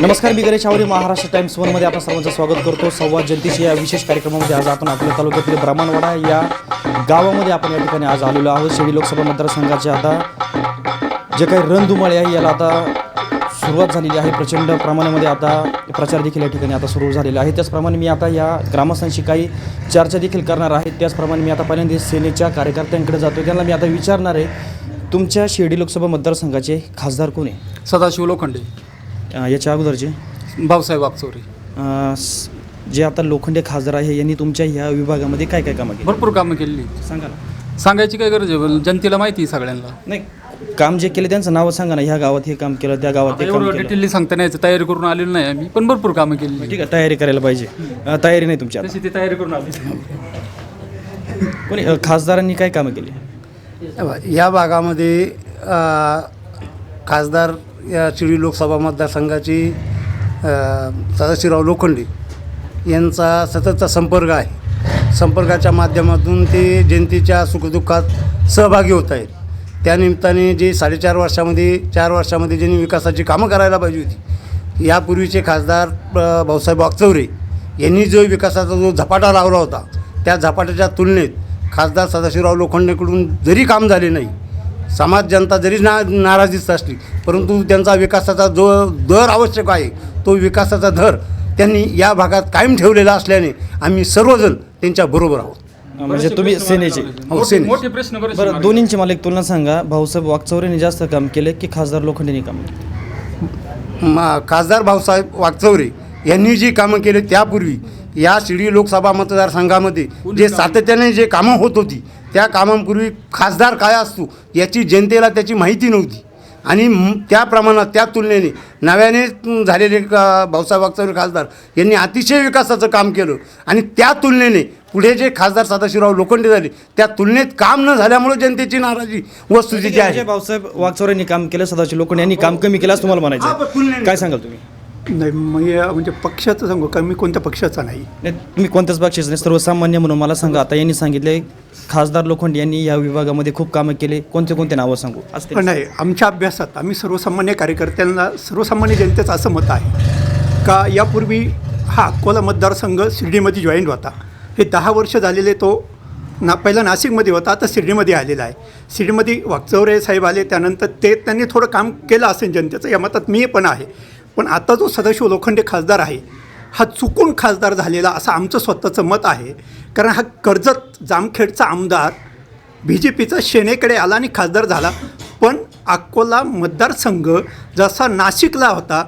नमस्कार, मी गणेश आवरे. महाराष्ट्र टाइम्स वनमध्ये आपण सर्वांचं स्वागत करतो. संवाद जनतेशी या विशेष कार्यक्रमामध्ये आज आपण आपल्या तालुक्यातील ब्राह्मणवाडा या गावामध्ये आपण या ठिकाणी आज आलेलो आहोत. शिर्डी लोकसभा मतदारसंघाचे आता जे काही रणधुमाळी आहे याला आता सुरुवात झालेली आहे. प्रचंड प्रमाणामध्ये आता प्रचार देखील या ठिकाणी आता सुरू झालेला आहे. त्याचप्रमाणे मी आता या ग्रामस्थांशी काही चर्चा देखील करणार आहे. त्याचप्रमाणे मी आता पहिल्यांदा सेनेच्या कार्यकर्त्यांकडे जातो. त्यांना मी आता विचारणार आहे, तुमच्या शिर्डी लोकसभा मतदारसंघाचे खासदार कोण आहे? सदाशिव लोखंडे. याच्या अगोदरचे भाऊसाहेब वागचौरे. जे आता लोखंडे खासदार आहे यांनी तुमच्या ह्या विभागामध्ये काय काय कामं केली? भरपूर कामं केली. सांगा ना. सांगायची काय गरज आहे, जनतेला माहिती आहे सगळ्यांना. नाही, काम जे केले त्यांचं नाव सांगा ना. ह्या गावात हे काम केलं, त्या गावात हे काम एवढं केलं. डिटेलली सांगता नाही यायचं, तयारी करून आलेलो नाही आम्ही, पण भरपूर कामं केली. ठीक आहे, तयारी करायला पाहिजे. तयारी नाही तुमची आता. तशी ती तयारी करून आली. कोणी खासदारांनी काय कामं केली या भागामध्ये? खासदार या शिर्डी लोकसभा मतदारसंघाची सदाशिवराव लोखंडे यांचा सततचा संपर्क आहे. संपर्काच्या माध्यमातून ते जनतेच्या सुखदुःखात सहभागी होत आहेत. त्यानिमित्ताने जे 4 वर्षामध्ये ज्यांनी विकासाची कामं करायला पाहिजे होती, यापूर्वीचे खासदार भाऊसाहेब वागचौरे यांनी जो विकासाचा जो झपाटा लावला होता, त्या झपाट्याच्या तुलनेत खासदार सदाशिवराव लोखंडेकडून जरी काम झाले नाही, समाज जनता जरी नाराजीच असली, परंतु त्यांचा विकासाचा जो दर आवश्यक आहे तो विकासाचा दर त्यांनी या भागात कायम ठेवलेला असल्याने आम्ही सर्वजण त्यांच्या बरोबर आहोत. म्हणजे तुम्ही सेनेचे? हो, सेने. मोठे प्रश्न बरं, दोन्हींची मला एक तुलना सांगा. भाऊसाहेब वागचौरेने जास्त काम केले की खासदार लोखंडेने काम केले? खासदार भाऊसाहेब वागचौरे यांनी जी कामं केली त्यापूर्वी या शिर्डी लोकसभा मतदारसंघामध्ये जे सातत्याने जे कामं होत होती, त्या कामांपूर्वी खासदार काय असतो याची जनतेला त्याची माहिती नव्हती. आणि त्या प्रमाणात त्या तुलनेने नव्याने झालेले भाऊसाहेब वागचौरे खासदार यांनी अतिशय विकासाचं काम केलं. आणि त्या तुलनेने पुढे जे खासदार सदाशिवराव लोखंडे झाले, त्या तुलनेत काम न झाल्यामुळे जनतेची नाराजी वस्तुस्थिती आहे. भाऊसाहेब वागचौरेंनी काम केलं, सदाशिव लोखंडे यांनी काम कमी केलं असं तुम्हाला म्हणायचं, काय सांगाल तुम्ही? नाही, म्हणजे पक्षाचं सांगू का? मी कोणत्या पक्षाचा नाही. तुम्ही कोणत्याच पक्षाचे नाही, सर्वसामान्य म्हणून मला सांगा. आता यांनी सांगितले खासदार लोखंडे यांनी या विभागामध्ये खूप कामं केले, कोणते नावं सांगू? पण नाही, आमच्या अभ्यासात आम्ही सर्वसामान्य कार्यकर्त्यांना, सर्वसामान्य जनतेचं असं मत आहे का यापूर्वी हा अकोला मतदारसंघ शिर्डीमध्ये जॉईंट होता. हे 10 वर्ष झालेले तो पहिला नाशिकमध्ये होता, आता शिर्डीमध्ये आलेला आहे. शिर्डीमध्ये वागचौरे साहेब आले, त्यानंतर त्यांनी थोडं काम केलं असेल जनतेचं, या मतात मी पण आहे. पण आता जो सदाशिव लोखंडे खासदार आहे हा चुकून खासदार झालेला असं आमचं स्वतःचं मत आहे. कारण हा कर्जत जामखेडचा आमदार BJPचा सेनेकडे आला आणि खासदार झाला. पण अकोला मतदारसंघ जसा नाशिकला होता,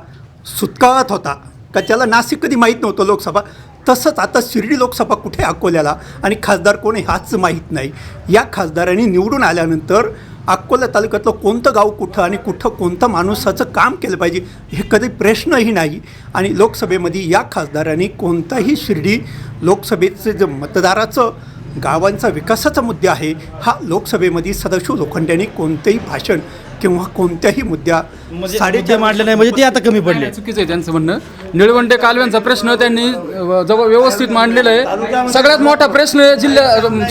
सुटकाळत होता का त्याला नाशिक कधी माहीत नव्हतं लोकसभा, तसंच आता शिर्डी लोकसभा कुठे अकोल्याला आणि खासदार कोण आहे हाच माहीत नाही. या खासदारांनी निवडून आल्यानंतर अकोला तालुक्यातलं कोणतं गाव कुठं आणि कुठं कोणतं माणसाचं काम केलं पाहिजे हे कधी प्रश्नही नाही. आणि लोकसभेमध्ये या खासदारांनी कोणताही शिर्डी लोकसभेचं जे मतदाराचं गावांचा विकासाचा मुद्दा आहे, हा लोकसभेमध्ये सदाशिव लोखंडेंनी कोणतंही भाषण किंवा कोणत्याही मुद्दा साडेचे मांडले नाही, म्हणजे ते आता कमी पडले. चुकीचं आहे त्यांचं म्हणणं. निळवंडे कालव्यांचा प्रश्न त्यांनी जवळ व्यवस्थित मांडलेला आहे. सगळ्यात मोठा प्रश्न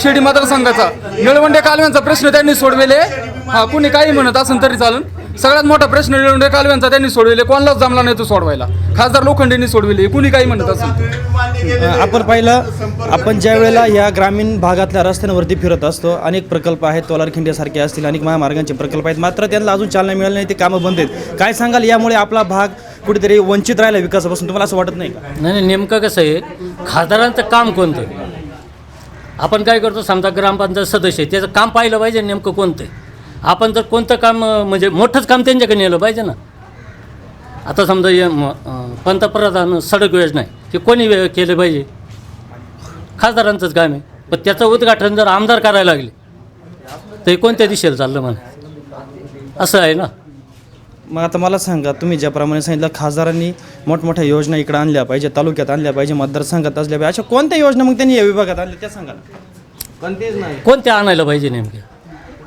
शिर्डी मतदारसंघाचा निळवंडे कालव्यांचा प्रश्न त्यांनी सोडवेले. हा, कुणी काही म्हणत असेल तरी चालेल. सगळ्यात मोठा प्रश्न निळवंडे कालव्यांचा त्यांनी सोडविले, कोणालाच जमला नाही तो सोडवायला. खासदार लोखंडेंनी सोडविले, कुणी काही म्हणत असेल. आपण पाहिलं, आपण ज्या वेळेला या ग्रामीण भागातल्या रस्त्यांवरती फिरत असतो, अनेक प्रकल्प आहेत, तोलारखिंड्यासारखे असतील, अनेक महामार्गांचे प्रकल्प आहेत, मात्र त्यांना अजून चालना मिळाली नाही, ते कामं बंद आहेत. काय सांगाल, यामुळे आपला भाग कुठेतरी वंचित राहिला विकासापासून, तुम्हाला असं वाटत नाही का? नाही, नेमकं कसं आहे, खासदारांचं काम कोणतं? आपण काय करतो, समजा ग्रामपंचायत सदस्य आहे, त्याचं काम पाहिलं पाहिजे नेमकं कोणतं आहे. आपण जर कोणतं काम म्हणजे मोठंच काम त्यांच्याकडे नेलं पाहिजे ना. आता समजा पंतप्रधान सडक योजना आहे, ते कोणी केलं पाहिजे? खासदारांचंच काम आहे. पण त्याचं उद्घाटन जर आमदार करायला लागले तर हे कोणत्या दिशेला चाललं म्हणा, असं आहे ना. मग आता मला सांगा, तुम्ही ज्याप्रमाणे सांगितलं खासदारांनी मोठमोठ्या योजना इकडे आणल्या पाहिजे, तालुक्यात आणल्या पाहिजे, मतदारसंघात असल्या पाहिजे, अशा कोणत्या योजना मग त्यांनी या विभागात आणल्या त्या सांगा ना. कोणतेच नाही. कोणत्या आणायला पाहिजे नेमक्या?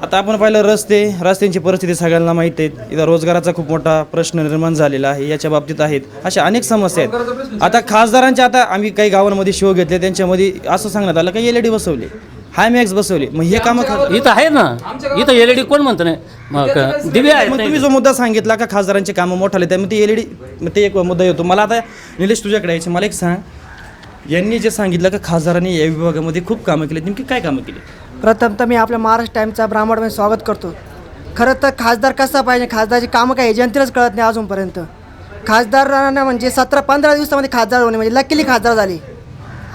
आता आपण पाहिलं रस्त्यांची परिस्थिती सगळ्यांना माहिती आहे. इथं रोजगाराचा खूप मोठा प्रश्न निर्माण झालेला आहे, याच्या बाबतीत आहेत. अशा अनेक समस्या आहेत. आता खासदारांच्या, आता आम्ही काही गावांमध्ये शो घेतले, त्यांच्यामध्ये असं सांगण्यात आलं की LED बसवले. हाय मॅक्स बसवले, मग हे कामं इथं आहे ना, इथं LED कोण म्हणतं नाही, मग दिवे आहेत मग नाही. तुम्ही जो मुद्दा सांगितला का खासदारांचे कामं मोठाले त्या मग ते LED मग ते एक मुद्दा येतो. मला आता निलेश तुझ्याकडे यायचं, मला एक सांग, यांनी जे सांगितलं का खासदारांनी या विभागामध्ये खूप कामं केली, नेमकी काय कामं केली? प्रथमतः मी आपल्या महाराष्ट्र टाईमचा ब्राह्मणमध्ये स्वागत करतो. खरं तर खासदार कसा पाहिजे, खासदारची कामं काय जनतेलाच कळत नाही अजूनपर्यंत. खासदारांना म्हणजे 17-15 दिवसामध्ये खासदार होणे म्हणजे लकीली खासदार झाले.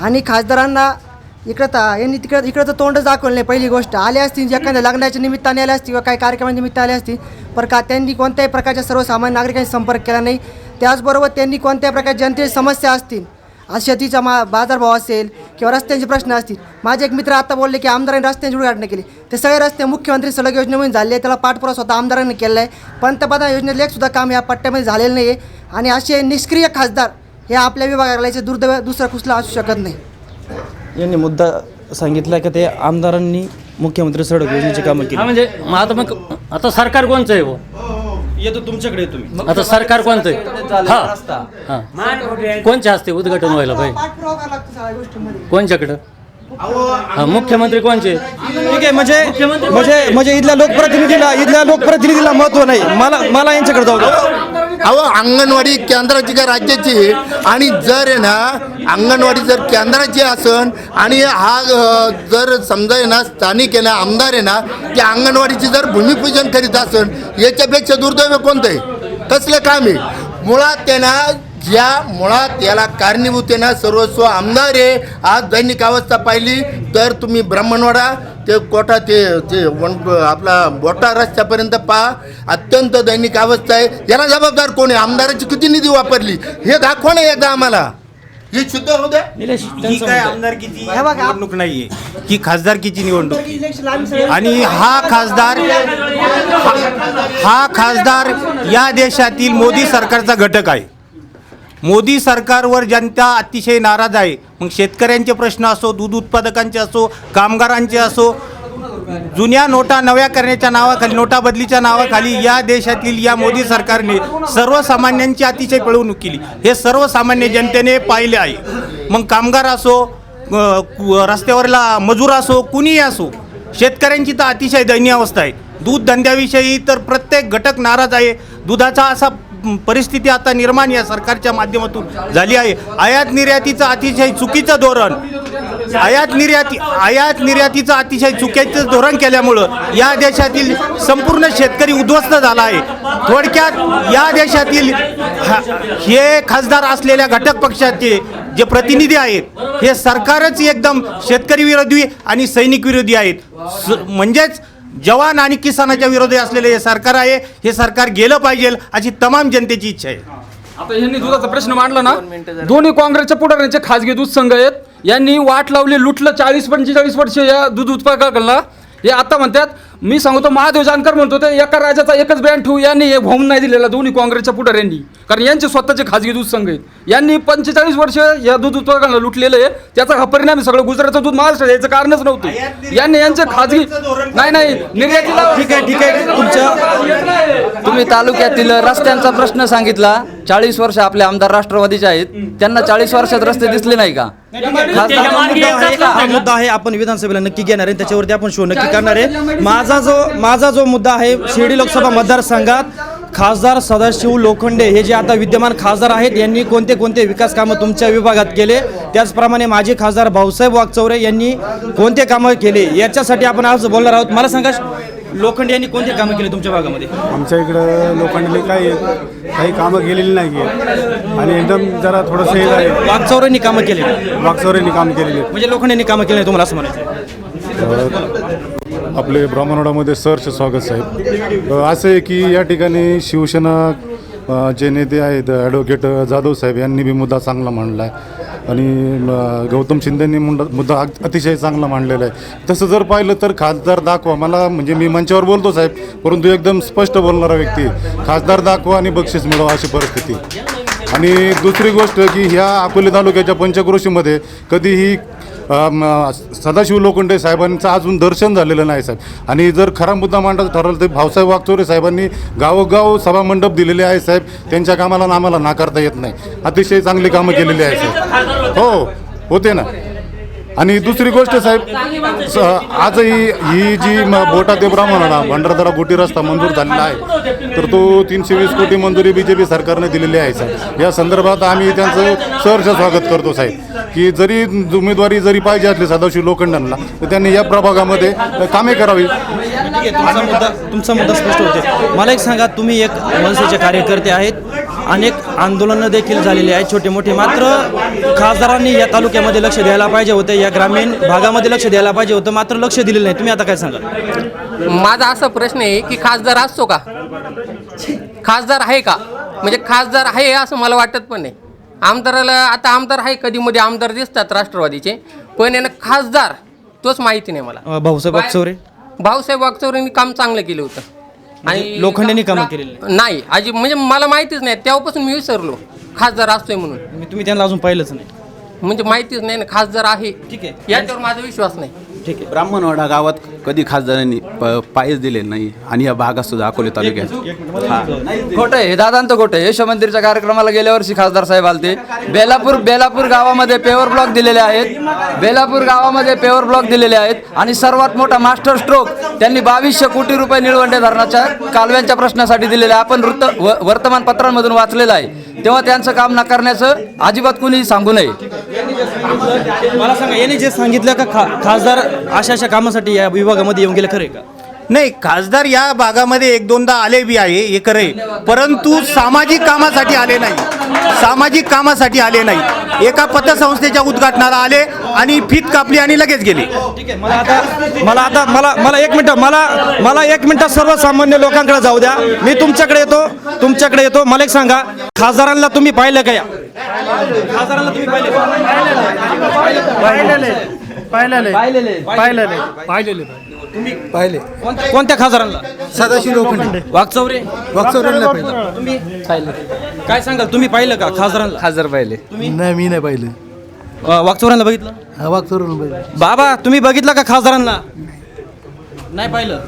आणि खासदारांना यांनी इकडचं तोंडच दाखवलं नाही. पहिली गोष्ट, आले असतील एखाद्या लग्नाच्या निमित्ताने आले असतील किंवा काही कार्यक्रमाच्या निमित्ताने आले असतील, पण त्यांनी कोणत्याही प्रकारच्या सर्वसामान्य नागरिकांशी संपर्क केला नाही. त्याचबरोबर त्यांनी कोणत्याही प्रकारच्या जनतेची समस्या असतील, आज शेतीचा बाजारभाव असेल किंवा रस्त्यांचे प्रश्न असतील. माझे एक मित्र आता बोलले की आमदारांनी रस्त्यांची उद्घाटन केली. ते सगळे रस्ते मुख्यमंत्री सडक योजनेमध्ये झाले, त्याला पाठपुरावा स्वतः आमदारांनी केला आहे. पंतप्रधान योजनेतलं एक सुद्धा काम या पट्ट्यामध्ये झालेलं नाही आहे. आणि असे निष्क्रिय खासदार हे आपल्या विभागाला याचे दुर्दैव दुसरा कुठला असू शकत नाही. यांनी मुद्दा सांगितला की ते आमदारांनी मुख्यमंत्री सडक योजनेची कामं हा केली. म्हणजे मग आता सरकार कोणचं आहे हो? येतो तुमच्याकडे तुम्ही आता सरकार कोणतं आहे? हां कोणच्या हस्ते उद्घाटन व्हायला पाहिजे? पाठपुरावा करावा लागतो सगळ्या गोष्टींमध्ये. कोणच्याकडं? हां मुख्यमंत्री कोणचे? ठीक आहे, म्हणजे इथल्या लोकप्रतिनिधीला महत्व नाही. मला यांच्याकडे जाऊ द्या. अहो अंगणवाडी केंद्राची का राज्याची आहे? आणि जर आहे ना अंगणवाडी जर केंद्राची असन आणि हा जर समजा आहे ना स्थानिक आहे ना आमदार आहे ना त्या अंगणवाडीची जर भूमिपूजन करीत असन, याच्यापेक्षा दुर्दैव कोणतं आहे? कसलं काम आहे? मुळात याला कारणीभूत आहे ना सर्वस्व आमदार आहे. आज दैनिक अवस्था पाहिली तर तुम्ही ब्राह्मणवाडा ते कोटा ते आपला बोटा रस्त्यापर्यंत पहा, अत्यंत दैनिक अवस्था आहे. याला जबाबदार कोण आहे? आमदाराची किती निधी वापरली हे दाखवा ना एकदा आम्हाला. हे शुद्ध होऊ द्या. निलेश ही काय आमदारकीची हे बघा, निवडणूक नाहीये, ही खासदारकीची निवडणूक. इलेक्शन आम्ही सगळे आणि हा खासदार या देशातील मोदी सरकारचा घटक आहे. मोदी सरकारवर जनता अतिशय नाराज आहे. मग शेतकऱ्यांचे प्रश्न असो, दूध उत्पादकांचे असो, कामगारांचे असो, जुन्या नोटा नव्या करण्याच्या नावाखाली, नोटा बदलीच्या नावाखाली या देशातील या मोदी सरकारने सर्वसामान्यांची अतिशय पिळवणूक केली. हे सर्वसामान्य जनतेने पाहिले आहे. मग कामगार असो, रस्त्यावरला मजूर असो, कुणीही असो, शेतकऱ्यांची तर अतिशय दयनीय अवस्था आहे. दूध धंद्याविषयी तर प्रत्येक घटक नाराज आहे. दुधाचा असा परिस्थिती आता निर्माण या सरकारच्या माध्यमातून झाली आहे. आयात निर्यातीचं अतिशय चुकीचं धोरण, आयात निर्यातीचं अतिशय चुकीचं धोरण केल्यामुळं या देशातील संपूर्ण शेतकरी उद्ध्वस्त झाला आहे. थोडक्यात या देशातील हे खासदार असलेल्या घटक पक्षाचे जे प्रतिनिधी आहेत हे सरकारच एकदम शेतकरी विरोधी आणि सैनिक विरोधी आहेत. म्हणजेच जवान आणि किसानाच्या विरोधी असलेले हे सरकार आहे. हे सरकार गेलं पाहिजे अशी तमाम जनतेची इच्छा आहे. आता यांनी दुधाचा प्रश्न मांडला ना, दोन्ही काँग्रेसच्या पुढाऱ्यांचे खासगी दूध संघ आहेत. यांनी वाट लावली, लुटलं 40-45 वर्ष या दूध उत्पादकांना. हे आता म्हणतात, मी सांगतो महादेव जानकर म्हणतो ते एका राजाचा एकच ब्रँड ठेवू, यांनी हे होऊन नाही दिलेला दोन्ही काँग्रेसच्या पुढाऱ्यांनी, कारण यांचे स्वतःचे खाजगी दूध संघ आहेत. यांनी 45 वर्ष या दूध उत्पादकांना लुटलेलं आहे. त्याचा हा परिणाम सगळं गुजरातचं दूध महाराष्ट्रात याचं कारणच नव्हतं. यांनी यांचे खाजगी नाही निर्यातीला. ठीक आहे. तुम्ही तालुक्यातील रस्त्यांचा प्रश्न सांगितला. 40 वर्ष आपले आमदार राष्ट्रवादीचे आहेत, त्यांना 40 वर्षात रस्ते दिसले नाही का? हा मुद्दा आहे, आपण विधानसभेला नक्की घेणार आहे, त्याच्यावरती आपण शो नक्की करणार आहे. माझा जो मुद्दा आहे, शिर्डी लोकसभा मतदारसंघात खासदार सदाशिव लोखंडे हे जे आता विद्यमान खासदार आहेत, यांनी कोणते विकास कामं तुमच्या विभागात केले, त्याचप्रमाणे माजी खासदार भाऊसाहेब वागचौरे यांनी कोणते कामं केले, याच्यासाठी आपण आज बोलणार आहोत. मला सांगा, लोखंडे यांनी कोणते कामं केले तुमच्या भागामध्ये? आमच्या इकडं लोखंडाने काही कामं केलेली नाही आहे आणि एकदम जरा थोडंसं हे आहे. वागचौरेंनी कामं केले, वागचौरेंनी काम केलेले म्हणजे लोखंडेंनी कामं केले नाही, तुम्हाला असं म्हणायचं? आपले ब्राह्मणवाडामध्ये सहर्ष स्वागत साहेब. असं आहे की या ठिकाणी शिवसेना जे नेते आहेत ॲडव्होकेट जाधव साहेब यांनी बी मुद्दा चांगला मांडला आहे आणि गौतम शिंदेंनी मुद्दा अतिशय चांगला मांडलेला आहे. तसं जर पाहिलं तर खासदार दाखवा, मला म्हणजे मी मंचावर बोलतो साहेब, परंतु एकदम स्पष्ट बोलणारा व्यक्ती, खासदार दाखवा आणि बक्षीस मिळवा अशी परिस्थिती. आणि दुसरी गोष्ट की ह्या अकोले तालुक्याच्या पंचक्रोशीमध्ये कधीही सदाशिव लोखंडे साहेबांचं अजून दर्शन झालेलं नाही साहेब. आणि जर खरा मुद्दा मांडायचं ठरवलं तर भाऊसाहेब वागचौरे साहेबांनी गावोगाव सभामंडप दिलेले आहे साहेब. त्यांच्या कामाला आम्हाला नाकारता येत नाही. अतिशय चांगली कामं केलेली आहे साहेब. हो होते ना. आणि दुसरी गोष्ट साहेब, आजही ही जी बोटा ते ब्राह्मणाला भंडारदरा गोटी रस्ता मंजूर झालेला आहे, तर तो 320 कोटी मंजुरी BJP सरकारने दिलेली आहे साहेब. या संदर्भात आम्ही त्यांचं सहर्ष स्वागत करतो साहेब, की जरी उमेदवारी जरी पाहिजे असली सदाशिव लोखंडांना, तर त्यांनी या प्रभागामध्ये कामे करावी. ठीक आहे, तुमचा मुद्दा स्पष्ट होते. मला एक सांगा, तुम्ही एक मनसेचे कार्यकर्ते आहेत, अनेक आंदोलनं देखील झालेली आहेत छोटे मोठे, मात्र खासदारांनी या तालुक्यामध्ये लक्ष द्यायला पाहिजे होतं, या ग्रामीण भागामध्ये लक्ष द्यायला पाहिजे होतं, मात्र लक्ष दिलेलं नाही. तुम्ही आता काय सांगाल? माझा असा प्रश्न आहे की खासदार असतो का, खासदार आहे का, म्हणजे खासदार आहे असं मला वाटत पण नाही. आमदाराला आता आमदार आहे, कधी मध्ये आमदार दिसतात राष्ट्रवादीचे, पण यानं खासदार तोच माहिती नाही मला. भाऊसाहेब वागचौरे भाऊसाहेब वागचौरेंनी काम चांगलं केलं होतं आणि लोखंडेंनी कामं केलेली नाही अजिब, म्हणजे मला माहितीच नाही, तेव्हापासून मी विसरलो खासदार असतोय म्हणून. तुम्ही त्यांना अजून पाहिलंच नाही, म्हणजे माहितीच नाही ना खासदार आहे. ठीक आहे, याच्यावर माझा विश्वास नाही. ठीक आहे. ब्राह्मणवाडा गावात कधी खासदारांनी पायच दिले नाही, आणि या भागात सुद्धा अकोले तालुक्यात खोटं आहे, दादांत खोटं आहे. यश मंदिरच्या कार्यक्रमाला गेल्या वर्षी खासदार साहेब आलते. बेलापूर गावामध्ये पेवर ब्लॉक दिलेले आहेत, बेलापूर गावामध्ये पेवर ब्लॉक दिलेले आहेत, आणि सर्वात मोठा मास्टर स्ट्रोक त्यांनी 2200 कोटी रुपये निळवंडे धरणाच्या कालव्यांच्या प्रश्नासाठी दिलेले आहे. आपण वर्तमानपत्रांमधून वाचलेलं आहे. तेव्हा त्यांचं काम नाकारण्याचं अजिबात कुणी सांगू नये. मला सांगा, यांनी जे सांगितलं का खासदार अशा कामासाठी या विभागामध्ये येऊन गेले, खरे का? नाही, खासदार या भागामध्ये 1-2दा आले बी आहे, हे खरं आहे, परंतु सामाजिक कामासाठी आले नाही, सामाजिक कामासाठी आले नाही. एका पतसंस्थेच्या उद्घाटनाला आले आणि फीत कापली आणि लगेच गेले. ठीक आहे, मला एक मिनिट सर्वसामान्य लोकांकडे जाऊ द्या. मी तुमच्याकडे येतो. मला एक सांगा, खासदारांना तुम्ही पाहिलं का? खासदारांना तुम्ही पाहिले? कोणत्या खासदारांना? सदाशिव लोखंडे. वागचौरे. तुम्ही काय सांगाल, तुम्ही पाहिलं का खासदारांना? खासदार पाहिले? नाही, मी नाही पाहिलं. वागचौऱ्यांना बघितलं? वागचौरे. बाबा, तुम्ही बघितलं का खासदारांना? नाही पाहिलं.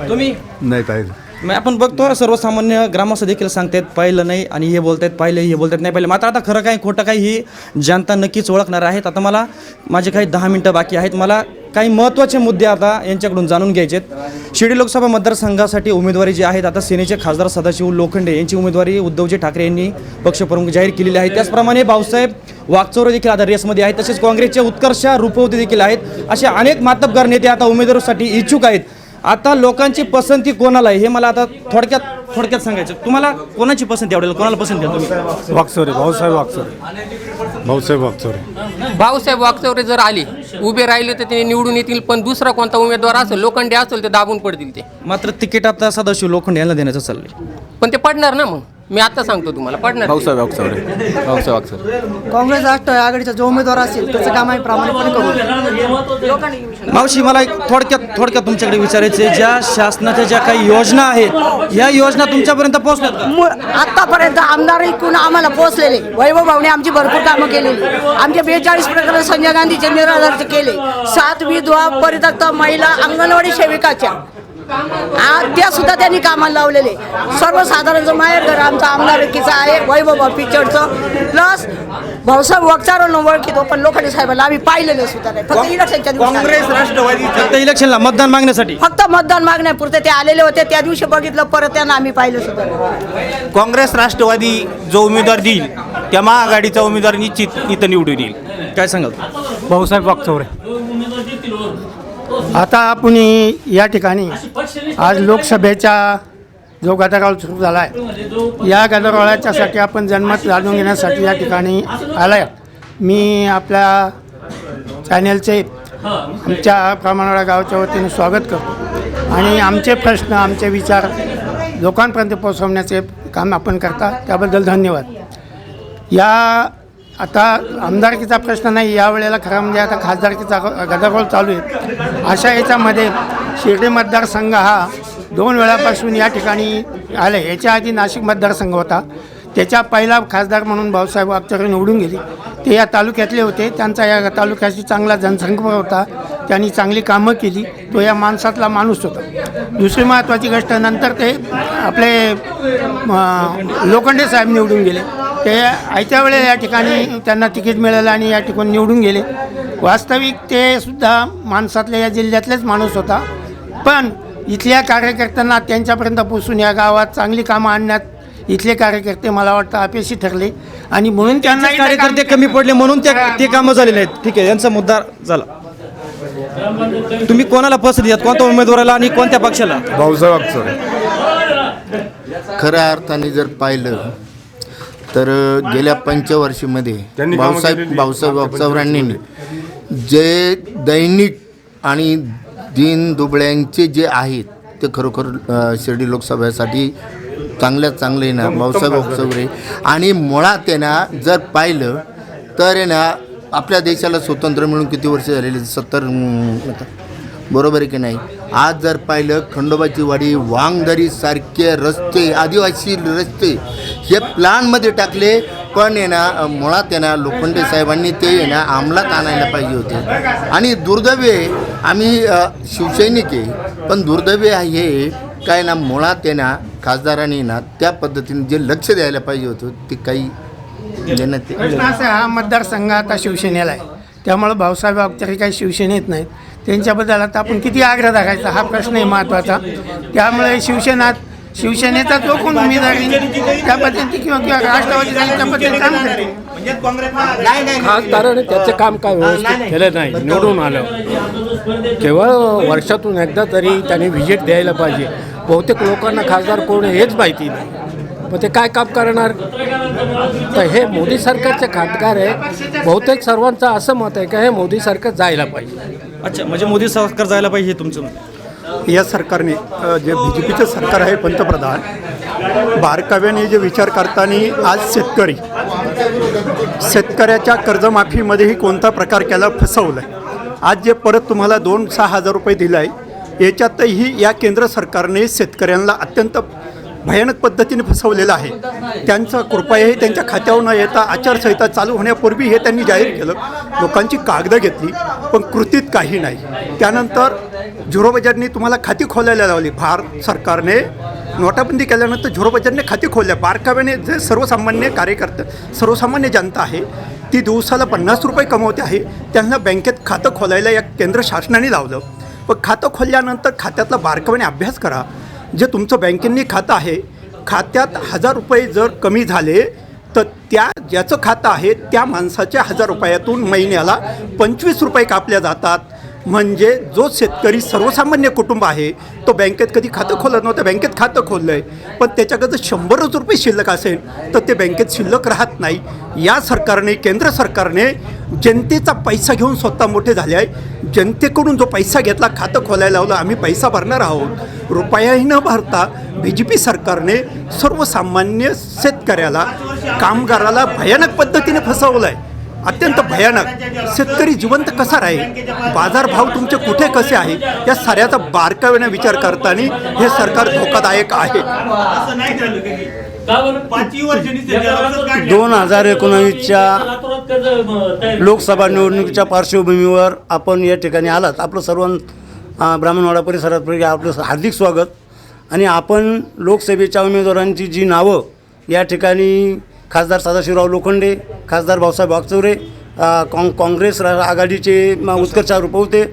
तुम्ही नाही पाहिजे. मग आपण बघतो सर्वसामान्य ग्रामस्थ देखील सांगतात पाहिलं नाही, आणि हे बोलतात पाहिलं, हे बोलतात नाही पाहिलं. मात्र आता खरं काय खोटं काय ही जनता नक्कीच ओळखणार आहेत. आता मला माझे काही 10 मिनटं बाकी आहेत. मला काही महत्त्वाचे मुद्दे आता यांच्याकडून जाणून घ्यायचे आहेत. शिर्डी लोकसभा मतदारसंघासाठी उमेदवारी जी आहेत, आता सेनेचे खासदार सदाशिव लोखंडे यांची उमेदवारी उद्धवजी ठाकरे यांनी पक्षप्रमुख जाहीर केलेली आहे. त्याचप्रमाणे भाऊसाहेब वागचौरे देखील आता रेसमध्ये आहेत. तसेच काँग्रेसचे उत्कर्ष रुपवते देखील आहेत. असे अनेक मातब्बर नेते आता उमेदवारीसाठी इच्छुक आहेत. आता लोकांची पसंती कोणाला आहे हे मला आता थोडक्यात सांगायचं. तुम्हाला कोणाची पसंती आवडेल, कोणाला पसंत द्याल तुम्ही? वागचौरे, भाऊसाहेब वागचौरे जर आले उभे राहिले तर ते निवडून येतील, पण दुसरा कोणता उमेदवार असेल, लोखंडे असेल, ते दाबून पडतील. ते मात्र तिकीट आता सदाशिव लोखंडे यांना देण्याचं चाललंय, पण ते पडणार ना. मग मी आता सांगतो तुम्हाला, पडणार. भाऊसाहेब वागचौरे. काँग्रेस राष्ट्र आघाडीचा जो उमेदवार असेल त्याचं काम आम्ही प्रामाणिकपणे करू. मावशी, मला एक थोडक्यात तुमच्याकडे विचारायचं आहे, ज्या शासनाच्या ज्या काही योजना आहेत, या योजना तुमच्यापर्यंत पोहोचल्यात का? आतापर्यंत आमदार इकडून आम्हाला पोहोचलेले. वैभव भाऊने आमची भरपूर कामं केलेली. आमचे 42 प्रकरण संजय गांधीचे निराधारचे केले. 7 विधवा परित्यक्त महिला अंगणवाडी सेविकाच्या त्या सुद्धा त्यांनी कामाला लावलेले. सर्वसाधारण माहेर घर आमचा आमदारकीचा आहे, वैभव पिक्चरचं. प्लस भाऊसाहेब वागचौरेंना ओळखीतो, पण लोखंडे साहेबांना आम्ही पाहिलेलं सुद्धा नाही. फक्त इलेक्शनच्या दिवशी, काँग्रेस राष्ट्रवादी फक्त इलेक्शनला मतदान मागण्यासाठी, फक्त मतदान मागण्यापुरते ते आलेले होते. त्या दिवशी बघितलं, परत त्यांना आम्ही पाहिलं सुद्धा नाही. काँग्रेस राष्ट्रवादी जो उमेदवार देईल त्या महाआघाडीचा उमेदवार निश्चित इथं निवडून येईल. काय सांगाल? भाऊसाहेब वागचौरे. आता आपण या ठिकाणी आज लोकसभेचा जो गदारोळ सुरू झाला आहे, या गदारोळाच्यासाठी आपण जनमत जाणून घेण्यासाठी या ठिकाणी आला आहे. मी आपल्या चॅनेलचे आमच्या ब्राह्मणवाडा गावच्या वतीने स्वागत करतो, आणि आमचे प्रश्न, आमचे विचार लोकांपर्यंत पोहोचवण्याचे काम आपण करता, त्याबद्दल धन्यवाद. आता आमदारकीचा प्रश्न नाही, यावेळेला खरं म्हणजे आता खासदारकीचा गदारोळ चालू आहे. अशा याच्यामध्ये शिर्डी मतदारसंघ हा 2 वेळापासून या ठिकाणी आले. याच्या आधी नाशिक मतदारसंघ होता, त्याच्या पहिला खासदार म्हणून भाऊसाहेब वागचौरे निवडून गेले. ते या तालुक्यातले होते, त्यांचा या तालुक्याशी चांगला जनसंपर्क होता, त्यांनी चांगली कामं केली. तो या माणसातला माणूस होता. दुसरी महत्त्वाची गोष्ट, नंतर ते आपले लोखंडे साहेब निवडून गेले. ते आयत्या वेळेला या ठिकाणी त्यांना तिकीट मिळालं आणि या ठिकाणी निवडून गेले. वास्तविक ते सुद्धा माणसातल्या या जिल्ह्यातलेच माणूस होता, पण इथल्या कार्यकर्त्यांना त्यांच्यापर्यंत पोचून या गावात चांगली कामं आणण्यात इथले कार्यकर्ते मला वाटतं अपयशी ठरले आणि म्हणून त्यांना कार्यकर्ते कमी पडले म्हणून ते कामं झाले नाहीत. ठीक आहे, यांचा मुद्दा झाला. तुम्ही कोणाला पसंत द्यात, कोणत्या उमेदवाराला आणि कोणत्या पक्षाला? भाऊसाहेब वागचौरे. खऱ्या अर्थाने जर पाहिलं तर गेल्या पंचवर्षीमध्ये भाऊसाहेब वागचौरांनी जे दैनिक आणि दीन दुबळ्यांचे जे आहेत ते खरोखर शिर्डी लोकसभेसाठी चांगले ना भाऊसाहेब वागचौरे. आणि मुळात आहे ना जर पाहिलं तर आहे ना आपल्या देशाला स्वतंत्र मिळून किती वर्ष झालेले? 70 बरोबर आहे की नाही? आज जर पाहिलं खंडोबाची वाडी, वांगदरी सारखे रस्ते, आदिवासी रस्ते हे प्लॅनमध्ये टाकले, पण आहे ना मुळात आहे ना लोखंडे साहेबांनी ते आहे ना अंमलात आणायला पाहिजे होते. आणि दुर्दैव आहे, आम्ही शिवसैनिक आहे, पण दुर्दैव आहे काय ना मुळात आहे ना खासदारांनी ना त्या पद्धतीने जे लक्ष द्यायला पाहिजे होतं ते काही देण्यात. प्रश्न असा हा मतदारसंघ आता शिवसेनेला आहे, त्यामुळं भाऊसाहेब वागचौरे काही शिवसेनेत नाहीत. त्यांच्याबद्दल आता आपण किती आग्रह धरायचा हा प्रश्न आहे महत्त्वाचा. त्यामुळे शिवसेनेचा जो कोण उमेदवार येईल त्या पद्धती किंवा राष्ट्रवादी त्या पद्धतीने काम करते. खासदाराने त्याचे काम काय व्यवस्थित केलं नाही. निवडून आलं केवळ वर्षातून एकदा तरी त्यांनी व्हिजिट द्यायला पाहिजे. बहुतेक लोकांना खासदार कोण हेच माहिती नाही, मग ते काय काम करणार? तर हे मोदी सरकारचे खासदार आहे. बहुतेक सर्वांचं असं मत आहे की हे मोदी सरकार जायला पाहिजे. अच्छा, म्हणजे मोदी सरकार जायला पाहिजे तुमचं मत? या सरकारने जे BJPचं सरकार आहे पंतप्रधान बारकाव्याने जे विचार करताना आज शेतकऱ्याच्या कर्जमाफीमध्येही कोणता प्रकार केला, फसवलं आहे. आज जे परत तुम्हाला 2-6 हजार रुपये दिलं आहे याच्यातही या केंद्र सरकारने शेतकऱ्यांना अत्यंत भयानक पद्धतीने फसवलेलं आहे. त्यांचं कृपयाही त्यांच्या खात्यावर न येता आचारसंहिता चालू होण्यापूर्वी हे त्यांनी जाहीर केलं. लोकांची कागदं घेतली पण कृतीत काही नाही. त्यानंतर झिरो बजेटने तुम्हाला खाती खोलायला लावली. भारत सरकारने नोटाबंदी केल्यानंतर झिरो बजेटने खाती खोलल्या. बारकाव्याने जे सर्वसामान्य कार्यकर्ते, सर्वसामान्य जनता आहे ती दिवसाला 50 रुपये कमवते आहे, त्यांना बँकेत खातं खोलायला या केंद्र शासनाने लावलं. पण खातं खोलल्यानंतर खात्यातला बारकाव्याने अभ्यास करा. जे तुमचं बँकेंनी खातं आहे, खात्यात 1000 रुपये जर कमी झाले तर ज्याचं खातं आहे त्या माणसाच्या 1000 रुपयातून महिन्याला 25 रुपये कापल्या जातात. म्हणजे जो शेतकरी सर्वसामान्य कुटुंब आहे तो बँकेत कधी खातं खोलत नव्हतं, बँकेत खातं खोललं आहे, पण त्याच्याकडं 100 रुपये शिल्लक असेल तर ते बँकेत शिल्लक राहत नाही. या सरकारने, केंद्र सरकारने जनतेचा पैसा घेऊन स्वतः मोठे झाले आहे. जनतेकडून जो पैसा घेतला, खातं खोलायला लावलं, आम्ही पैसा भरणार आहोत, रुपयाही न भरता BJP सरकारने सर्वसामान्य शेतकऱ्याला, कामगाराला भयानक पद्धतीने फसवलं आहे. अत्यंत भयानक. शेतकरी जिवंत कसा राहील, बाजारभाव तुमचे कुठे कसे आहे, या साऱ्याचा बारकाव्याने विचार करताना हे सरकार धोकादायक आहे. 2019च्या लोकसभा निवडणुकीच्या पार्श्वभूमीवर आपण या ठिकाणी आलात. आपलं सर्व ब्राह्मणवाडा परिसरात आपलं हार्दिक स्वागत. आणि आपण लोकसभेच्या उमेदवारांची जी नावं या ठिकाणी खासदार सदाशिवराव लोखंडे, खासदार भाऊसाहेब वागचौरे, काँग्रेस आघाडीचे उत्कर्ष रुपवते,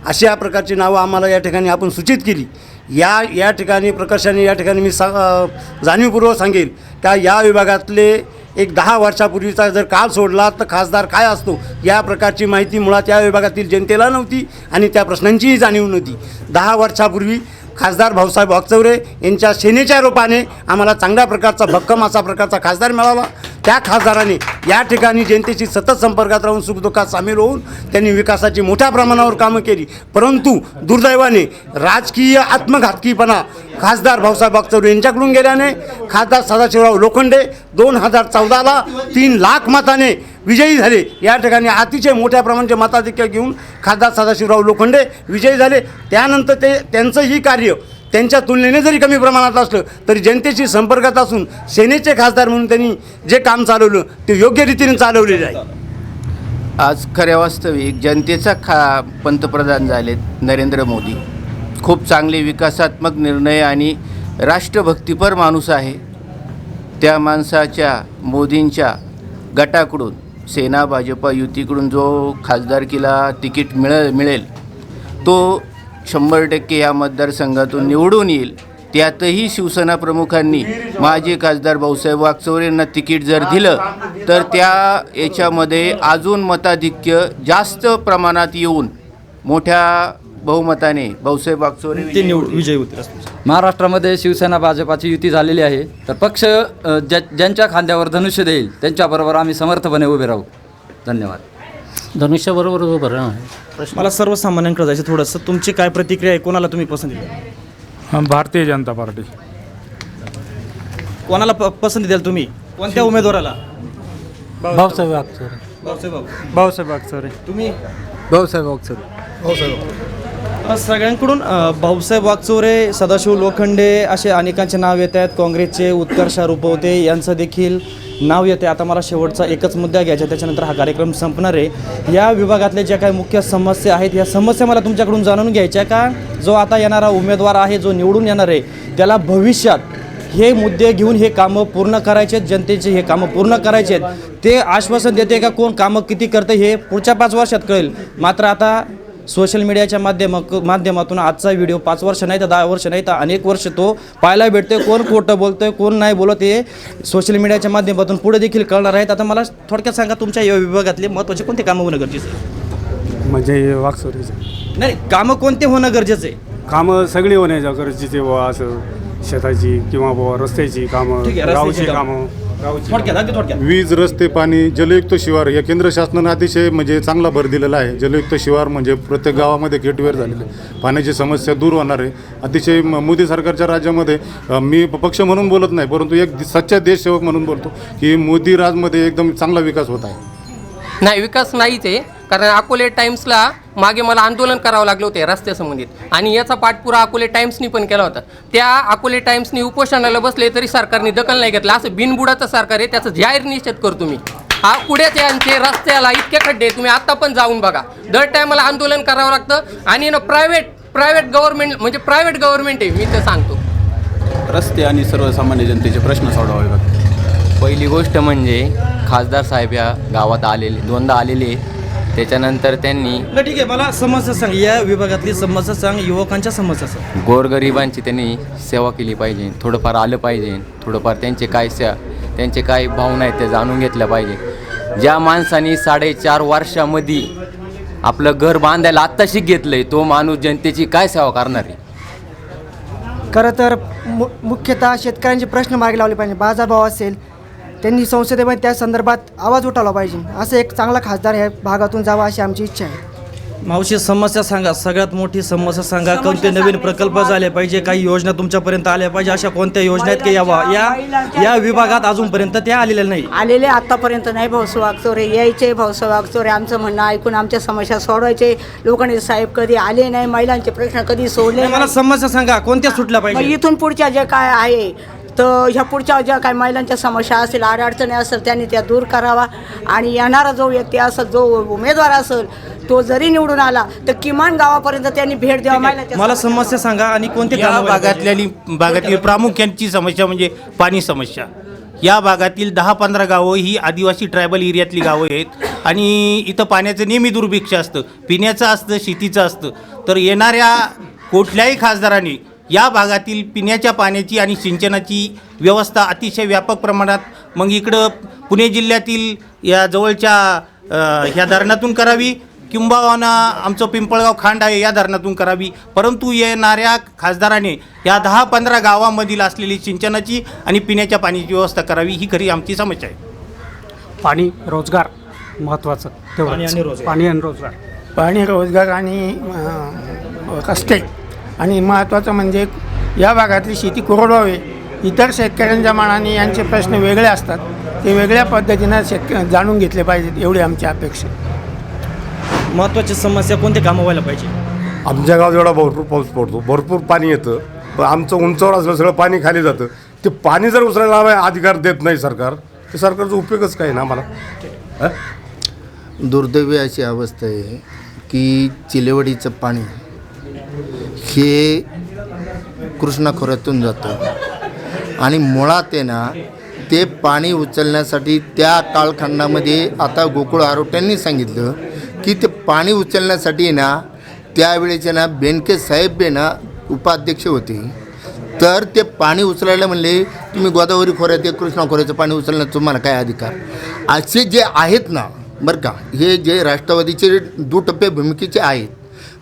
अशा प्रकारची नावं आम्हाला या ठिकाणी आपण सूचित केली. या ठिकाणी प्रकर्षाने या ठिकाणी मी जाणीवपूर्वक सांगेल का या विभागातले एक 10 वर्षापूर्वीचा जर काळ सोडला तर खासदार काय असतो या प्रकारची माहिती मुळात या विभागातील जनतेला नव्हती आणि त्या प्रश्नांचीही जाणीव नव्हती. 10 वर्षापूर्वी खासदार भाऊसाहेब वागचौरे यांच्या सेनेच्या रूपाने आम्हाला चांगल्या प्रकारचा भक्कम असा प्रकारचा खासदार मिळाला. त्या खासदाराने या ठिकाणी जनतेची सतत संपर्कात राहून सुखदुःखात सामील होऊन त्यांनी विकासाची मोठ्या प्रमाणावर कामं केली. परंतु दुर्दैवाने राजकीय आत्मघातकीपणा खासदार भाऊसाहेब वागचौरे यांच्याकडून गेल्याने खासदार सदाशिवराव लोखंडे 2014ला 3 लाख मताने विजयी झाले. या ठिकाणी अतिशय मोठ्या प्रमाणाचे मताधिक्य घेऊन खासदार सदाशिवराव लोखंडे विजयी झाले. त्यानंतर त्यांचंही कार्य त्यांच्या तुलनेने जरी कमी प्रमाणात असलं तरी जनतेशी संपर्कात असून सेनेचे खासदार म्हणून त्यांनी जे काम चालवलं ते योग्य रीतीने चालवलेलं आहे. आज खऱ्या वास्तविक जनतेचा पंतप्रधान झालेत नरेंद्र मोदी. खूप चांगले विकासात्मक निर्णय आणि राष्ट्रभक्तीपर माणूस आहे. त्या माणसाच्या मोदींच्या गटाकडून सेना भाजपा युतीकडून जो खासदारकीला तिकीट मिळेल तो 100% या मतदारसंघातून निवडून येईल. त्यातही शिवसेना प्रमुखांनी माजी खासदार भाऊसाहेब वागचौरे यांना तिकीट जर दिलं तर त्या याच्यामध्ये अजून मताधिक्य जास्त प्रमाणात येऊन मोठ्या बहुमताने भाऊसाहेब वागचौरे विजय होते. महाराष्ट्रामध्ये शिवसेना भाजपाची युती झालेली आहे. तर पक्ष ज्यांच्या खांद्यावर धनुष्य देईल त्यांच्याबरोबर आम्ही समर्थपणे उभे राहू. धन्यवाद. धनुष्याबरोबर उभं राहा. मला सर्वसामान्यांकडे जायचं थोडंसं. तुमची काय प्रतिक्रिया आहे? कोणाला तुम्ही पसंती द्याल? भारतीय जनता पार्टी. कोणाला पसंती द्याल तुम्ही? कोणत्या उमेदवाराला? भाऊसाहेब वागचौरे. भाऊसाहेब वागचौरे. तुम्ही? भाऊसाहेब वागचौरे. सगळ्यांकडून भाऊसाहेब वागचौरे, सदाशिव लोखंडे असे अनेकांचे नाव येत आहेत. काँग्रेसचे उत्कर्षा रुपवते यांचं देखील नाव येते. आता मला शेवटचा एकच मुद्दा घ्यायचा, त्याच्यानंतर हा कार्यक्रम संपणार आहे. या विभागातल्या ज्या काही मुख्य समस्या आहेत या समस्या मला तुमच्याकडून जाणून घ्यायच्या का जो आता येणारा उमेदवार आहे, जो निवडून येणार आहे, त्याला भविष्यात हे मुद्दे घेऊन हे कामं पूर्ण करायचे आहेत, जनतेचे हे कामं पूर्ण करायचे आहेत. ते आश्वासन देते का कोण कामं किती करतं हे पुढच्या 5 वर्षात कळेल. मात्र आता सोशल मीडियाच्या माध्यमातून आजचा व्हिडिओ 5 वर्ष नाही तर 10 वर्ष नाही तर अनेक वर्ष तो पाहायला भेटतोय. कोण खोटं बोलतोय कोण नाही बोलत हे सोशल मीडियाच्या माध्यमातून पुढे देखील कळणार आहेत. आता मला थोडक्यात सांगा तुमच्या या विभागातले महत्त्वाचे कोणते कामं होणं गरजेचं आहे? म्हणजे वागचौरेचं नाही, कामं कोणते होणं गरजेचं आहे? कामं सगळी होण्याच्या गरजेचे बुवा, असं शेताची किंवा बुवा रस्त्याची कामं, ठीक आहे, गावची रस्त्याची कामं, थोडक्यात अगदी थोडक्यात. वीज, रस्ते, पाणी, जलयुक्त शिवार या केंद्र शासनानं अतिशय म्हणजे चांगला भर दिलेला आहे. जलयुक्त शिवार म्हणजे प्रत्येक गावामध्ये गेटवेअर झालेले आहे. पाण्याची समस्या दूर होणार आहे. अतिशय मोदी सरकारच्या राज्यामध्ये मी पक्ष म्हणून बोलत नाही परंतु एक सच्चा देशसेवक म्हणून बोलतो की मोदी राजमध्ये एकदम चांगला विकास होत आहे. नाही, विकास नाहीच आहे. कारण अकोले टाइम्सला मागे मला आंदोलन करावं लागलं होते रस्त्यासंबंधित आणि याचा पाठपुरा अकोले टाइम्सनी पण केला होता. त्या अकोले टाइम्सनी उपोषणाला बसले तरी सरकारने दखल नाही घेतला. असं बिनबुडाचं सरकार आहे, त्याचं जाहीर निषेध करतो मी. हा पुढेच यांचे रस्त्याला इतके खड्डे तुम्ही आत्ता पण जाऊन बघा. दर टायमाला आंदोलन करावं लागतं आणि ना प्रायव्हेट गव्हर्नमेंट म्हणजे प्रायव्हेट गव्हर्नमेंट आहे मी तर सांगतो. रस्ते आणि सर्वसामान्य जनतेचे प्रश्न सोडवावे लागतात. पहिली गोष्ट म्हणजे खासदार साहेब या गावात आलेले 2दा आलेले. त्याच्यानंतर त्यांनी ठीक आहे, मला समस्या सांग. या विभागातली समस्या सांग, युवकांच्या समस्या सांग. गोरगरिबांची त्यांनी सेवा केली पाहिजे. थोडंफार आलं पाहिजे. थोडंफार त्यांचे काय भावना आहेत ते जाणून घेतल्या पाहिजे. ज्या माणसाने 4.5 वर्षामध्ये आपलं घर बांधायला आत्ताशी घेतलंय तो माणूस जनतेची काय सेवा करणार आहे? खरं तर मुख्यतः शेतकऱ्यांचे प्रश्न मार्गी लावले पाहिजे. बाजारभाव असेल त्यांनी संसदेमध्ये त्या संदर्भात आवाज उठवला पाहिजे. असं एक चांगला खासदार ह्या भागातून जावा अशी आमची इच्छा आहे. मावशी, समस्या सांगा. सगळ्यात मोठी समस्या सांगा. कोणते नवीन प्रकल्प झाले पाहिजे, काही योजना तुमच्यापर्यंत आल्या पाहिजे, अशा कोणत्या योजना आहेत की या विभागात अजूनपर्यंत त्या आलेल्या नाही? आलेले आत्तापर्यंत नाही. भाऊसाहेब वागचौरे यायचे. भाऊसाहेब वागचौरे आमचं म्हणणं ऐकून आमच्या समस्या सोडवायचे. लोखंडे साहेब कधी आले नाही. महिलांचे प्रश्न कधी सोडले मला समस्या सांगा कोणत्या सुटल्या मग पाहिजे. इथून पुढच्या जे काय आहे तर ह्या पुढच्या ज्या काही महिलांच्या समस्या असेल, अडचणी असेल त्यांनी त्या दूर करावा. आणि येणारा जो व्यक्ती असेल, जो उमेदवार असेल, तो जरी निवडून आला तर किमान गावापर्यंत त्यांनी भेट द्यावा. मला समस्या सांगा आणि कोणते या भागातील प्रामुख्याची समस्या म्हणजे पाणी समस्या. या भागातील 10-15 गावं ही आदिवासी ट्रायबल एरियातली गावं आहेत आणि इथं पाण्याचं नेहमी दुर्भिक्ष असतं. पिण्याचं असतं, शेतीचं असतं. तर येणाऱ्या कुठल्याही खासदारांनी या भागातील पिण्याच्या पाण्याची आणि सिंचनाची व्यवस्था अतिशय व्यापक प्रमाणात मग इकडं पुणे जिल्ह्यातील या जवळच्या ह्या धरणातून करावी किंबहुना आमचं पिंपळगाव खांड आहे या धरणातून करावी. परंतु येणाऱ्या खासदाराने या 10-15 गावामधील असलेली सिंचनाची आणि पिण्याच्या पाण्याची व्यवस्था करावी ही खरी आमची समस्या आहे. पाणी, रोजगार महत्त्वाचं तेवढं. पाणी, रोजगार आणि रस्ते आणि महत्त्वाचं म्हणजे या भागातली शेती कोरडवाहू आहे. इतर शेतकऱ्यांच्या मानाने यांचे प्रश्न वेगळे असतात. ते वेगळ्या पद्धतीनं जाणून घेतले पाहिजेत एवढी आमची अपेक्षा. महत्त्वाची समस्या कोणते कामं व्हायला पाहिजे? आमच्या गावात एवढा भरपूर पाऊस पडतो, भरपूर पाणी येतं, पण आमचं उंचावर असलं सगळं पाणी खाली जातं. ते पाणी जर उचलायला अधिकार देत नाही सरकार, तर सरकारचा उपयोगच काय ना मला. दुर्दैवी अशी अवस्था आहे की चिलेवडीचं पाणी हे कृष्णा खोऱ्यातून जातं आणि मुळात आहे ना ते पाणी उचलण्यासाठी त्या कालखंडामध्ये आता गोकुळ आरोट्यांनी सांगितलं की ते पाणी उचलण्यासाठी ना त्यावेळेचे ना बेनके साहेब ना उपाध्यक्ष होते. तर ते पाणी उचलायला म्हणले तुम्ही गोदावरी खोऱ्यात ते कृष्णा खोऱ्याचं पाणी उचलण्यात तुम्हाला काय अधिकार. असे जे आहेत ना बरं का, हे जे राष्ट्रवादीचे दुटप्पे भूमिकेचे आहेत.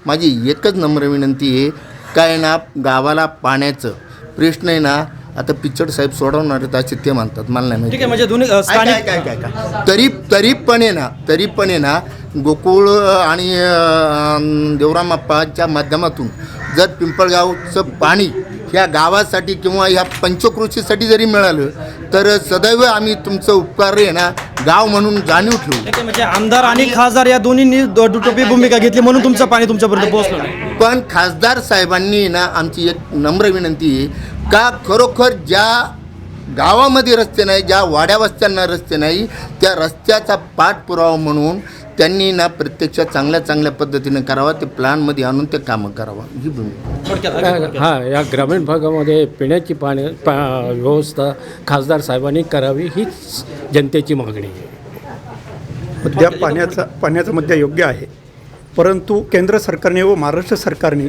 माझी एकच नम्र विनंती आहे, काय ना गावाला पाण्याचं प्रश्न आहे ना आता पिचड साहेब सोडवणार आहेत असे ते म्हणतात, मला नाही ठीक आहे. माहिती. म्हणजे दोन्ही स्थानिक काय तरी पण आहे ना गोकुळ आणि देवरामाप्पाच्या माध्यमातून जर पिंपळगावचं पाणी ह्या गावासाठी किंवा ह्या पंचकृषीसाठी जरी मिळालं तर सदैव आम्ही तुमचं उपकार आहे ना गाव म्हणून जाणीव ठेवू. ठीक आहे. म्हणजे आमदार आणि खासदार या दोन्हींनी दुटोपी भूमिका घेतली म्हणून तुमचं पाणी तुमच्यापर्यंत पोहोचलं नाही. पण खासदार साहेबांनी ना आमची एक नम्र विनंती आहे का खरोखर ज्या गावामध्ये रस्ते नाही, ज्या वाड्यावस्त्यांना रस्ते नाही, त्या रस्त्याचा पाठपुरावा म्हणून त्यांनी ना प्रत्यक्षात चांगल्या पद्धतीनं करावा, ते प्लॅनमध्ये आणून ते कामं करावं ही भूमिका. हां, या ग्रामीण भागामध्ये पिण्याची व्यवस्था खासदार साहेबांनी करावी हीच जनतेची मागणी आहे. मुद्दा पाण्याचा मुद्दा योग्य आहे, परंतु केंद्र सरकारने व महाराष्ट्र सरकारने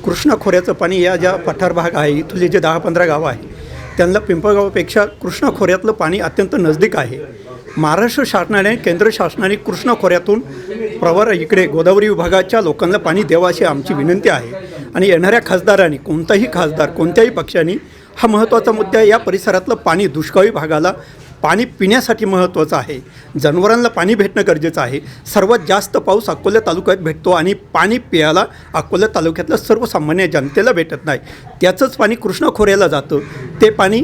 कृष्णा खोऱ्याचं पाणी या ज्या पठार भाग आहे इथले जे 10-15 गावं आहे त्यांना पिंपळगावापेक्षा कृष्णा खोऱ्यातलं पाणी अत्यंत नजदीक आहे. महाराष्ट्र शासनाने केंद्र शासनाने कृष्णा खोऱ्यातून प्रवार इकडे गोदावरी विभागाच्या लोकांना पाणी द्यावं अशी आमची विनंती आहे. आणि येणाऱ्या खासदारांनी कोणताही खासदार कोणत्याही पक्षाने हा महत्त्वाचा मुद्दा, या परिसरातलं पाणी दुष्काळी भागाला पाणी पिण्यासाठी महत्त्वाचं आहे, जनावरांना पाणी भेटणं गरजेचं आहे. सर्वात जास्त पाऊस अकोला तालुक्यात भेटतो आणि पाणी प्यायला अकोला तालुक्यातल्या सर्वसामान्य जनतेला भेटत नाही. त्याचंच पाणी कृष्णा खोऱ्याला जातं, ते पाणी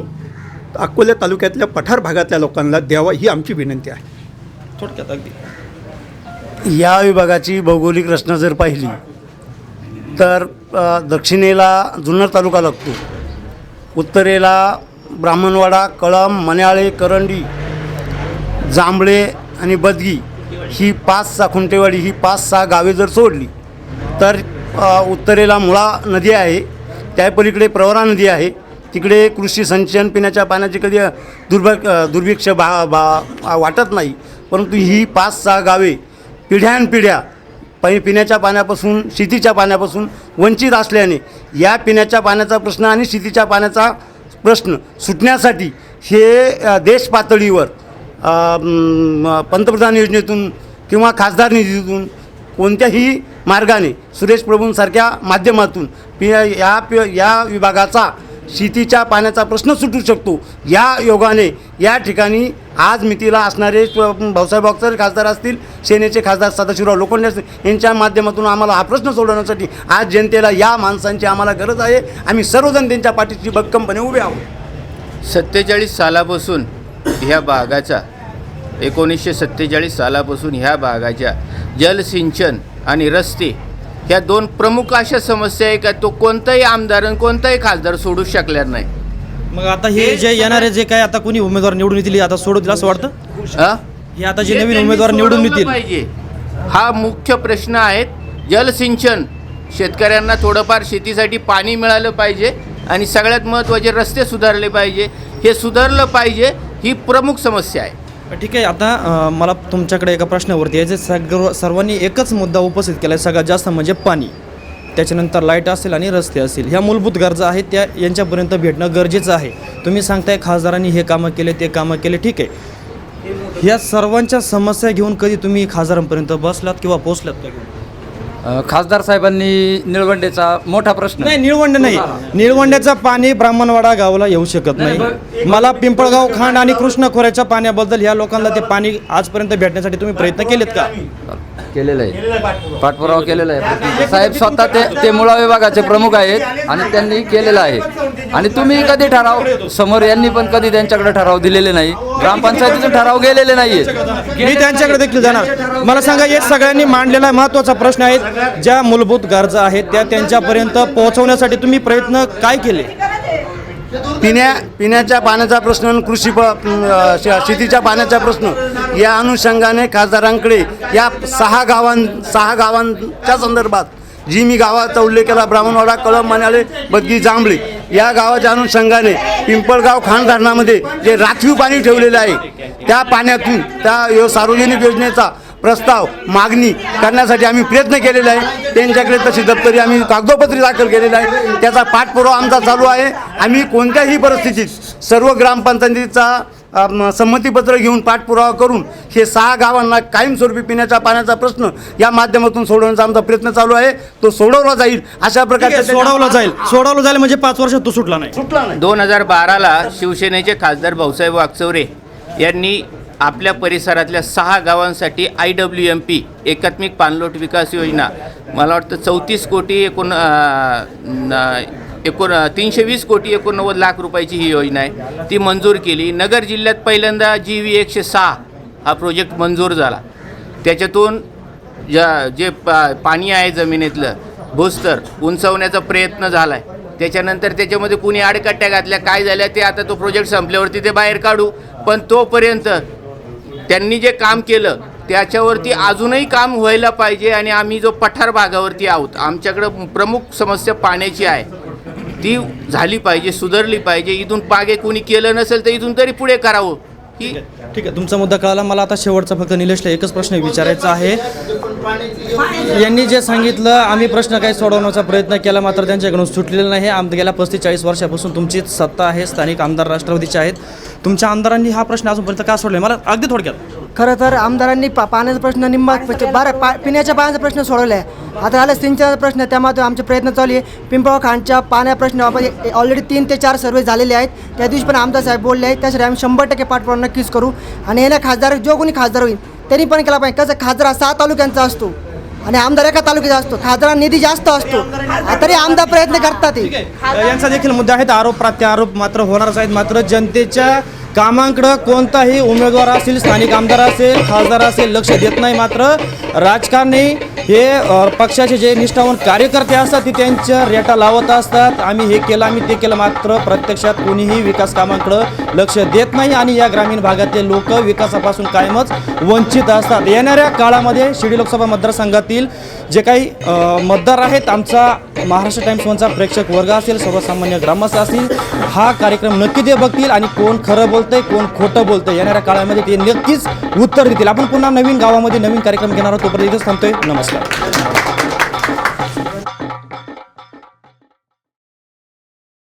अकोला तालुक्यातल्या पठार भागातल्या लोकांना द्यावं ही आमची विनंती आहे. थोडक्यात अगदी या विभागाची भौगोलिक रचना जर पाहिली तर दक्षिणेला जुन्नर तालुका लागतो, उत्तरेला ब्राह्मणवाडा, कळंब, मन्याळे, करंडी, जांभळे आणि बदगी ही 5-6 खुंटेवाडी ही 5-6 गावे जर सोडली तर उत्तरेला मुळा नदी आहे, त्या पलीकडे प्रवरा नदी आहे, तिकडे कृषी सिंचन पिण्याच्या पाण्याची कधी दुर्भिक्ष वाटत नाही. परंतु ही 5-6 गावे पिढ्यानपिढ्या पिण्याच्या पाण्यापासून शेतीच्या पाण्यापासून वंचित असल्याने या पिण्याच्या पाण्याचा प्रश्न आणि शेतीच्या पाण्याचा प्रश्न सुटण्यासाठी हे देश पातळीवर पंतप्रधान योजनेतून किंवा खासदार निधीतून कोणत्याही मार्गाने सुरेश प्रभूंसारख्या माध्यमातून या विभागाचा शेतीच्या पाण्याचा प्रश्न सुटू शकतो. या योगाने या ठिकाणी आज मितीला असणारे भाऊसाहेब वागचौरे खासदार असतील, सेनेचे खासदार सदाशिवराव लोखंडे असतील, यांच्या माध्यमातून आम्हाला हा प्रश्न सोडवण्यासाठी आज जनतेला या माणसांची आम्हाला गरज आहे. आम्ही सर्वजण त्यांच्या पाठीशी भक्कमपणे उभे आहोत. 47 सालापासून ह्या भागाचा 1947 सालापासून ह्या भागाच्या जलसिंचन आणि रस्ते ह्या 2 प्रमुख अशा समस्या आहे का तो कोणताही आमदार आणि कोणताही खासदार सोडू शकणार नाही. मग आता हे जे येणारे जे काय आता कोणी उमेदवार निवडून येतील आता सोडतील असं वाटतं. हे आता जे नवीन उमेदवार निवडून येतील पाहिजे हा मुख्य प्रश्न आहे. जलसिंचन, शेतकऱ्यांना थोडंफार शेतीसाठी पाणी मिळालं पाहिजे आणि सगळ्यात महत्त्वाचे रस्ते सुधारले पाहिजे. हे सुधारलं पाहिजे ही प्रमुख समस्या आहे. ठीक आहे. आता मला तुमच्याकडे एका प्रश्नावरती आहे, जे सर्वांनी एकच मुद्दा उपस्थित केला आहे सगळ्यात जास्त म्हणजे पाणी, त्याच्यानंतर लाईट असेल आणि रस्ते असतील, ह्या मूलभूत गरजा आहेत त्या यांच्यापर्यंत भेटणं गरजेचं आहे. तुम्ही सांगताय खासदारांनी हे कामं केले ते कामं केले, ठीक आहे. ह्या सर्वांच्या समस्या घेऊन कधी तुम्ही खासदारांपर्यंत बसलात किंवा पोचलात का? खासदार साहेबांनी निळवंडेचा मोठा प्रश्न नाही, निळवंडे नाही, निळवंड्याचं पाणी ब्राह्मणवाडा गावाला येऊ शकत नाही. मला पिंपळगाव खांड आणि कृष्णा खोऱ्याच्या पाण्याबद्दल ह्या लोकांना ते पाणी आजपर्यंत भेटण्यासाठी तुम्ही प्रयत्न केलेत का? केलेलं आहे, पाठपुरावा केलेला आहे. साहेब स्वतः ते मुळा विभागाचे प्रमुख आहेत आणि त्यांनी केलेलं आहे. आणि तुम्ही कधी ठराव समोर यांनी पण कधी त्यांच्याकडे ठराव दिलेले नाही, ग्रामपंचायतीचे ठराव गेलेले नाही आहेत. मी त्यांच्याकडे देखील जाणार. मला सांगा, हे सगळ्यांनी मांडलेला महत्त्वाचा प्रश्न आहे, ज्या मूलभूत गरजा आहेत त्या त्यांच्यापर्यंत पोहोचवण्यासाठी तुम्ही प्रयत्न काय केले? पिण्याच्या पाण्याचा प्रश्न, शेतीच्या पाण्याचा प्रश्न या अनुषंगाने खासदारांकडे या 6 गावांच्या संदर्भात जी मी गावाचा उल्लेख केला, ब्राह्मणवाडा, कळंब, मन्याळे, बदगी, जांभळे, या गावाच्या अनुषंगाने पिंपळगाव खाण धरणामध्ये जे राखीव पाणी ठेवलेलं आहे त्या पाण्यातून त्या सार्वजनिक योजनेचा प्रस्ताव मागणी करण्यासाठी आम्ही प्रयत्न केलेला आहे. त्यांच्याकडे तशी दप्तरी आम्ही कागदोपत्री दाखल केलेला आहे. त्याचा पाठपुरावा आमचा चालू आहे. आम्ही कोणत्याही परिस्थितीत सर्व ग्रामपंचायतीचा संमतीपत्र घेऊन पाठपुरावा करून हे 6 गावांना कायमस्वरूपी पिण्याच्या पाण्याचा प्रश्न या माध्यमातून सोडवण्याचा आमचा प्रयत्न चालू आहे. तो सोडवला जाईल अशा प्रकारचे सोडवलं जाईल म्हणजे 5 वर्षात तो सुटला नाही. 2012ला शिवसेनेचे खासदार भाऊसाहेब वागचौरे यांनी आपल्या परिसरातल्या 6 गावांसाठी IWMP एकात्मिक पाणलोट विकास योजना मला वाटतं 34 कोटी 320 कोटी 89 लाख रुपयाची ही योजना आहे. ती मंजूर केली. नगर जिल्ह्यात पहिल्यांदा GV 106 हा प्रोजेक्ट मंजूर झाला. त्याच्यातून जे पाणी आहे जमिनीतलं भूस्तर उंचवण्याचा प्रयत्न झाला आहे. त्याच्यानंतर त्याच्यामध्ये कुणी आडकाट्या घातल्या काय झाल्या ते आता तो प्रोजेक्ट संपल्यावरती ते बाहेर काढू. पण तोपर्यंत त्यांनी जे काम केलं त्याच्यावरती अजूनही काम व्हायला पाहिजे. आणि आम्ही जो पठार भागावरती आहोत आमच्याकडं प्रमुख समस्या पाण्याची आहे ती झाली पाहिजे, सुधारली पाहिजे. इथून मागे कोणी केलं नसेल तर इथून तरी पुढे करावं. ठीक आहे, तुमचा मुद्दा कळाला. मला आता शेवटचा फक्त निलेशला एकच प्रश्न विचारायचा आहे. यांनी जे सांगितलं आम्ही प्रश्न काही सोडवण्याचा प्रयत्न केला मात्र त्यांच्याकडून सुटलेलं नाही. गेल्या 35-40 वर्षापासून तुमची सत्ता आहे, स्थानिक आमदार राष्ट्रवादीचे आहेत. तुमच्या आमदारांनी हा प्रश्न अजूनपर्यंत का सोडला मला अगदी थोडक्यात. खरं तर आमदारांनी पाण्याचा प्रश्न पिण्याच्या पाण्याचा प्रश्न सोडवला आहे. आता झालं सिंचनाचा प्रश्न, त्यामध्ये आमचे प्रयत्न चालू आहे. पिंपळगाव खाणच्या पाण्या प्रश्न ऑलरेडी 3 ते 4 सर्वे झालेले आहेत. त्या दिवशी पण आमदार साहेब बोलले आहेत. त्यासाठी आम्ही 100% पाठपुरावा नक्कीच करू. आणि येण्या खासदार जो कोणी खासदार होईल त्यांनी पण केला पाहिजे. कसं खासदार 6 तालुक्यांचा असतो आणि आमदार एका तालुक्याचा असतो. खासदारांना निधी जास्त असतो तरी आमदार प्रयत्न करतात. यांचा देखील मुद्दा आहे. आरोप प्रत्यारोप मात्र होणारच आहेत. मात्र जनतेच्या कामांकडं कोणताही उमेदवार असेल, स्थानिक आमदार असेल, खासदार असेल लक्ष देत नाही. मात्र राजकारणी हे पक्षाचे जे निष्ठावान कार्यकर्ते असतात ते त्यांच्या रेटा लावत असतात. आम्ही हे केलं आम्ही ते केलं मात्र प्रत्यक्षात कोणीही विकास कामांकडं लक्ष देत नाही. आणि या ग्रामीण भागातले लोक विकासापासून कायमच वंचित असतात. येणाऱ्या काळामध्ये शिर्डी लोकसभा मतदारसंघातील जे काही मतदार आहेत, आमचा महाराष्ट्र टाइम्स 1चा प्रेक्षक वर्ग असेल, सर्वसामान्य ग्रामस्थ असतील, हा कार्यक्रम नक्की ते बघतील आणि कोण खरं बोलतंय कोण खोटं बोलतंय येणाऱ्या काळामध्ये ते नक्कीच उत्तर देतील. आपण पुन्हा नवीन गावामध्ये नवीन कार्यक्रम घेणार आहोत. तोपर्यंत इथंच थांबतोय. नमस्कार.